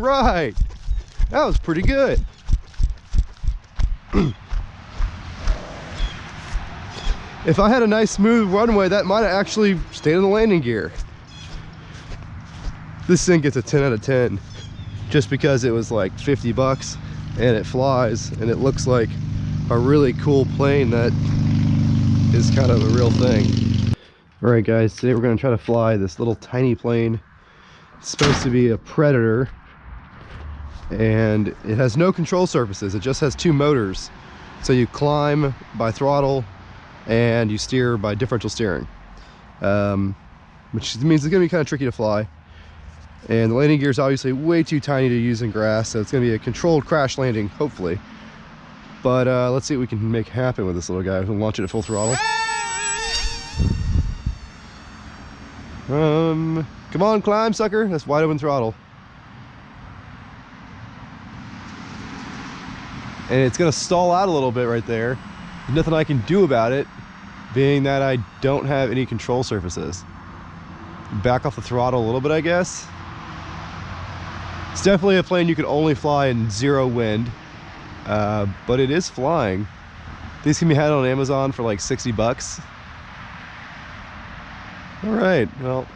right. That was pretty good. If I had a nice smooth runway, that might have actually stayed in the landing gear. This thing gets a 10 out of 10 just because it was like 50 bucks and it flies and it looks like a really cool plane that is kind of a real thing. All right guys, today we're going to try to fly this little tiny plane. It's supposed to be a Predator and it has no control surfaces. It just has two motors. So you climb by throttle and you steer by differential steering, which means it's going to be kind of tricky to fly. And the landing gear is obviously way too tiny to use in grass, so it's going to be a controlled crash landing, hopefully. But let's see what we can make happen with this little guy. We'll launch it at full throttle. Come on, climb, sucker. That's wide open throttle. And it's going to stall out a little bit right there. There's nothing I can do about it, being that I don't have any control surfaces. Back off the throttle a little bit, I guess. It's definitely a plane you can only fly in zero wind, but it is flying. These can be had on Amazon for like 60 bucks. All right, well,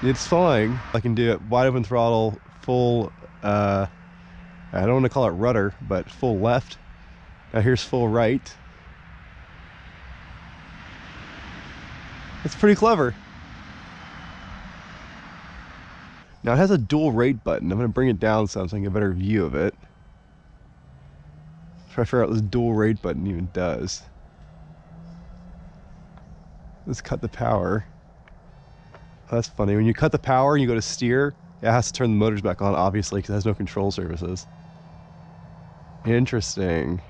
it's flying. I can do it wide open throttle, full, I don't want to call it rudder, but full left. Now here's full right. It's pretty clever. Now it has a dual rate button. I'm going to bring it down some so I can get a better view of it. Try to figure out what this dual rate button even does. Let's cut the power. Oh, that's funny. When you cut the power and you go to steer, it has to turn the motors back on, obviously, because it has no control surfaces. Interesting.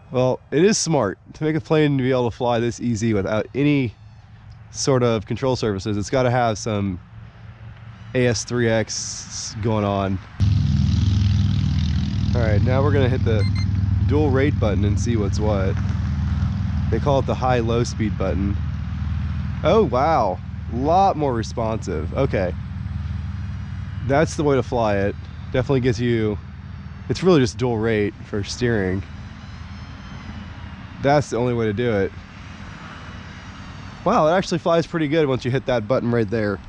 Well, it is smart to make a plane to be able to fly this easy without any sort of control surfaces. It's got to have some AS3X going on. All right, now we're gonna hit the dual rate button and see what's what. They call it the high-low speed button. Oh wow, a lot more responsive. Okay, that's the way to fly it. Definitely gives you, it's really just dual rate for steering. That's the only way to do it. Wow, it actually flies pretty good once you hit that button right there.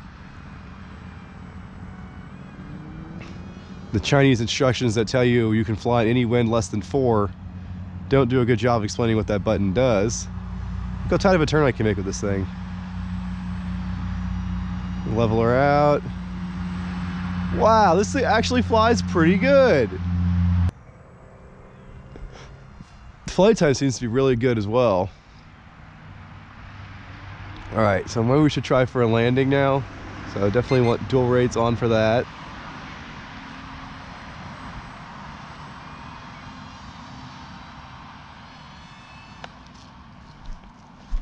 The Chinese instructions that tell you you can fly in any wind less than 4 don't do a good job explaining what that button does. Look how tight of a turn I can make with this thing. Level her out. Wow, this thing actually flies pretty good. Flight time seems to be really good as well. All right, so maybe we should try for a landing now. So definitely want dual rates on for that.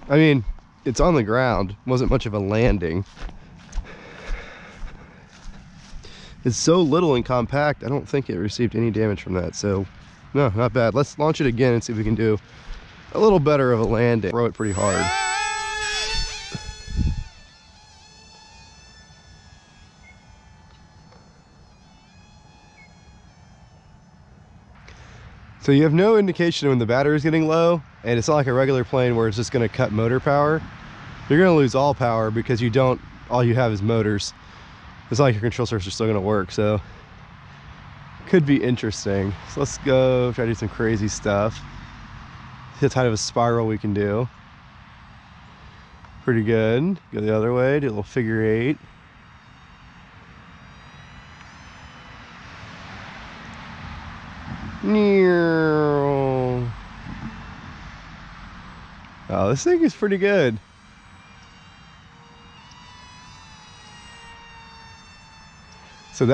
I mean, it's on the ground. Wasn't much of a landing. It's so little and compact, I don't think it received any damage from that. So no, not bad. Let's launch it again and see if we can do a little better of a landing. Throw it pretty hard. So you have no indication when the battery is getting low, and it's not like a regular plane where it's just going to cut motor power. You're going to lose all power because you don't, all you have is motors. It's not like your control surface is still going to work, so could be interesting. So let's go try to do some crazy stuff. See how tight of a spiral we can do. Pretty good. Go the other way, do a little figure 8. Oh, this thing is pretty good.